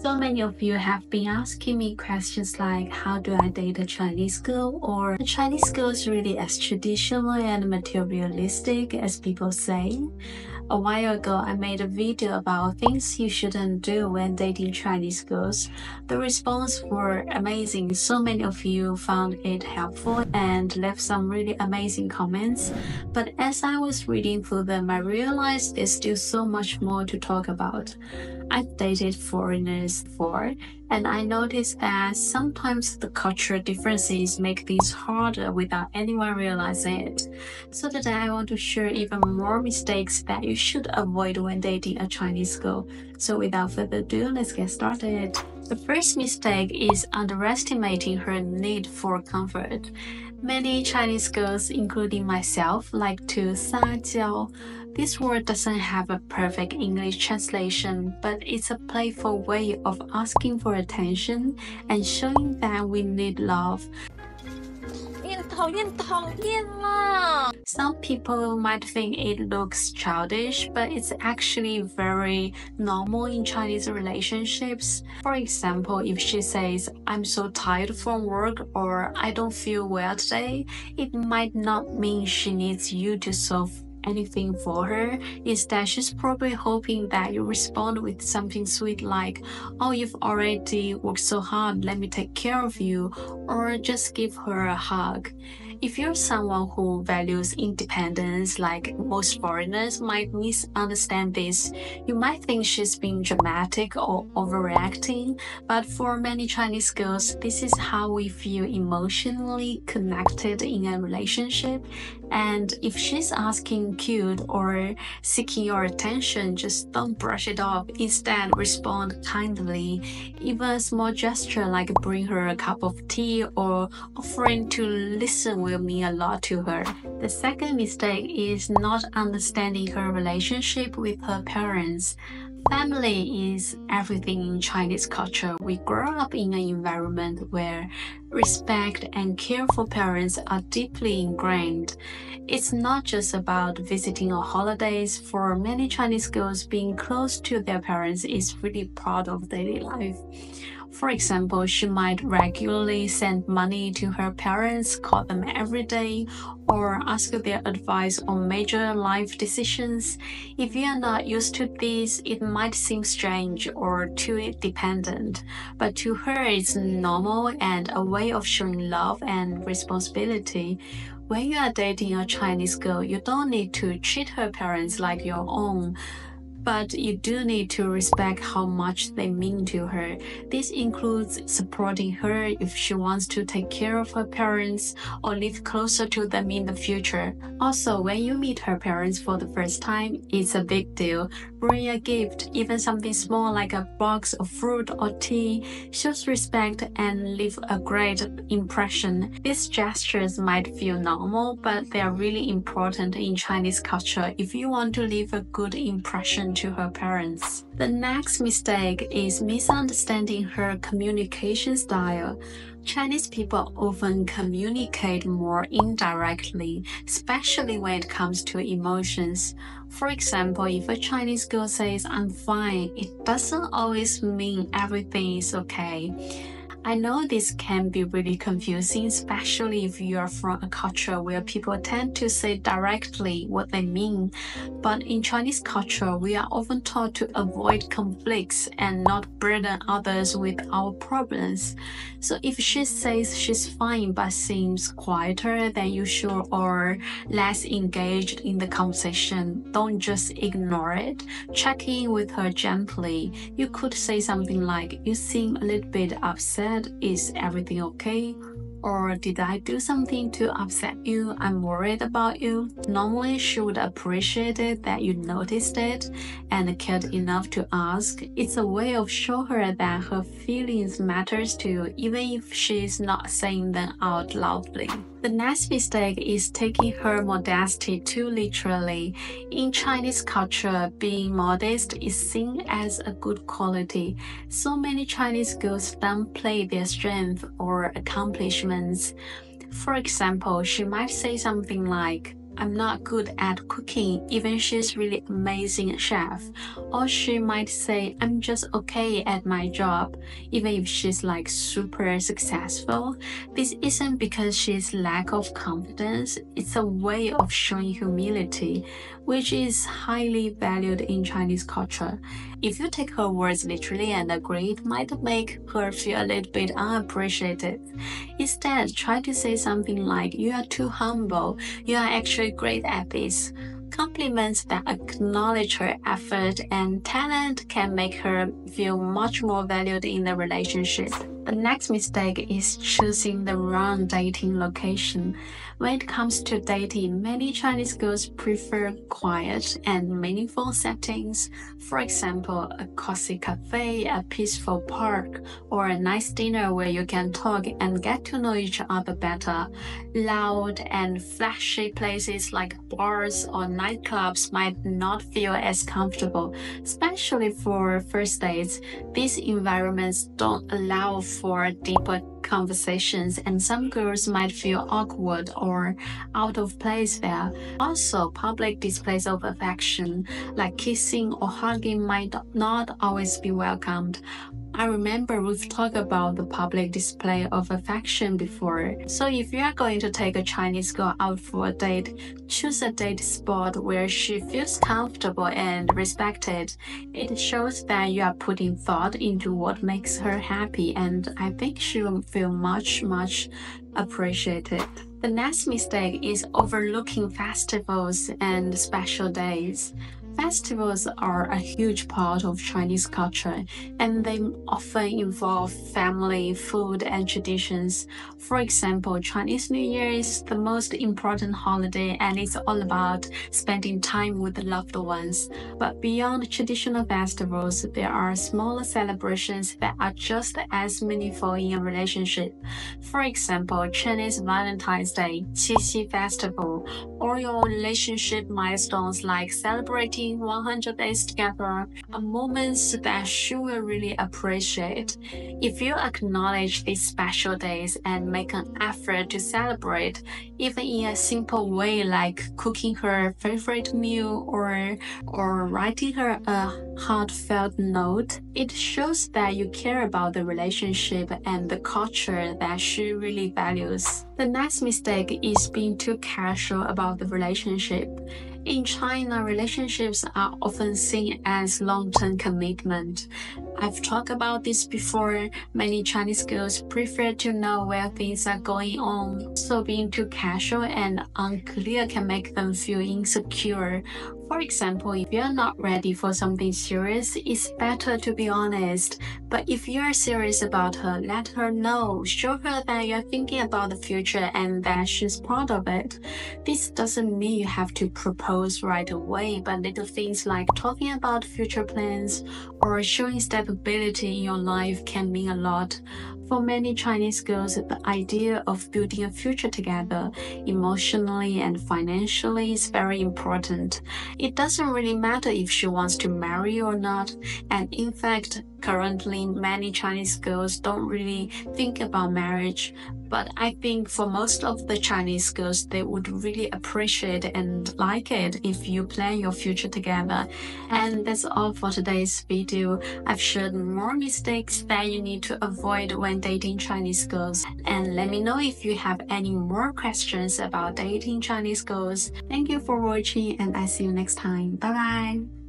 So many of you have been asking me questions like, how do I date a Chinese girl? Or a Chinese girl is really as traditional and materialistic as people say. A while ago, I made a video about things you shouldn't do when dating Chinese girls. The response were amazing. So many of you found it helpful and left some really amazing comments. But as I was reading through them, I realized there's still so much more to talk about. I've dated foreigners before, and I noticed that sometimes the cultural differences make things harder without anyone realizing it. So today I want to share even more mistakes that you should avoid when dating a Chinese girl. So without further ado, let's get started. The first mistake is underestimating her need for comfort. Many Chinese girls, including myself, like to 撒娇. This word doesn't have a perfect English translation, but it's a playful way of asking for attention and showing that we need love. Some people might think it looks childish, but it's actually very normal in Chinese relationships. For example, if she says, "I'm so tired from work," or "I don't feel well today," it might not mean she needs you to solve anything for her. Instead, she's probably hoping that you respond with something sweet like, "Oh, you've already worked so hard, let me take care of you," or just give her a hug. If you're someone who values independence, like most foreigners might misunderstand this, you might think she's being dramatic or overreacting, but for many Chinese girls, this is how we feel emotionally connected in a relationship. And if she's asking cute or seeking your attention, just don't brush it off. Instead, respond kindly. Even a small gesture like bring her a cup of tea or offering to listen will mean a lot to her. The second mistake is not understanding her relationship with her parents. Family is everything in Chinese culture. We grow up in an environment where respect and care for parents are deeply ingrained. It's not just about visiting or holidays. For many Chinese girls, being close to their parents is really part of daily life. For example, she might regularly send money to her parents, call them every day, or ask their advice on major life decisions. If you are not used to this, it might seem strange or too dependent, but to her it's normal and a way of showing love and responsibility. When you are dating a Chinese girl, you don't need to treat her parents like your own, but you do need to respect how much they mean to her. This includes supporting her if she wants to take care of her parents or live closer to them in the future. Also, when you meet her parents for the first time, it's a big deal. Bring a gift, even something small like a box of fruit or tea, shows respect and leave a great impression. These gestures might feel normal, but they are really important in Chinese culture if you want to leave a good impression to her parents. The next mistake is misunderstanding her communication style. Chinese people often communicate more indirectly, especially when it comes to emotions. For example, if a Chinese girl says, "I'm fine," it doesn't always mean everything is okay. I know this can be really confusing, especially if you are from a culture where people tend to say directly what they mean. But in Chinese culture, we are often taught to avoid conflicts and not burden others with our problems. So if she says she's fine but seems quieter than usual or less engaged in the conversation, don't just ignore it. Check in with her gently. You could say something like, "You seem a little bit upset. Is everything okay?" Or, "Did I do something to upset you? I'm worried about you." Normally, she would appreciate it that you noticed it and cared enough to ask. It's a way of showing her that her feelings matters to you, even if she's not saying them out loudly. The next mistake is taking her modesty too literally. In Chinese culture, being modest is seen as a good quality. So many Chinese girls downplay their strength or accomplishments. For example, she might say something like, I'm not good at cooking, even she's really amazing chef. Or she might say, I'm just okay at my job, even if she's like super successful. This isn't because she's lack of confidence, it's a way of showing humility, which is highly valued in Chinese culture. If you take her words literally and agree, it might make her feel a little bit unappreciated. Instead, try to say something like, you are too humble, you are actually great at this. Compliments that acknowledge her effort and talent can make her feel much more valued in the relationship. The next mistake is choosing the wrong dating location. When it comes to dating, many Chinese girls prefer quiet and meaningful settings. For example, a cozy cafe, a peaceful park, or a nice dinner where you can talk and get to know each other better. Loud and flashy places like bars or nightclubs might not feel as comfortable, especially for first dates. These environments don't allow for deeper conversations, and some girls might feel awkward or out of place there. Also, public displays of affection, like kissing or hugging, might not always be welcomed. I remember we've talked about the public display of affection before. So if you are going to take a Chinese girl out for a date, choose a date spot where she feels comfortable and respected. It shows that you are putting thought into what makes her happy, and I think she will feel much appreciated. The next mistake is overlooking festivals and special days. Festivals are a huge part of Chinese culture, and they often involve family, food, and traditions. For example, Chinese New Year is the most important holiday, and it's all about spending time with loved ones. But beyond traditional festivals, there are smaller celebrations that are just as meaningful in a relationship. For example, Chinese Valentine's Day, Qixi Festival, or your relationship milestones like celebrating 100 days together are moments that she will really appreciate. If you acknowledge these special days and make an effort to celebrate, even in a simple way like cooking her favorite meal or writing her a heartfelt note, it shows that you care about the relationship and the culture that she really values. The next mistake is being too casual about the relationship. In China, relationships are often seen as long-term commitment. I've talked about this before. Many Chinese girls prefer to know where things are going on, so being too casual and unclear can make them feel insecure. For example, if you're not ready for something serious, it's better to be honest. But if you're serious about her, let her know. Show her that you're thinking about the future and that she's proud of it. This doesn't mean you have to propose right away, but little things like talking about future plans or showing stability in your life can mean a lot. For many Chinese girls, the idea of building a future together, emotionally and financially, is very important. It doesn't really matter if she wants to marry or not, and in fact, currently many Chinese girls don't really think about marriage. But I think for most of the Chinese girls, they would really appreciate and like it if you plan your future together. And that's all for today's video. I've shared more mistakes that you need to avoid when dating Chinese girls. And let me know if you have any more questions about dating Chinese girls. Thank you for watching, and I see you next time. Bye bye.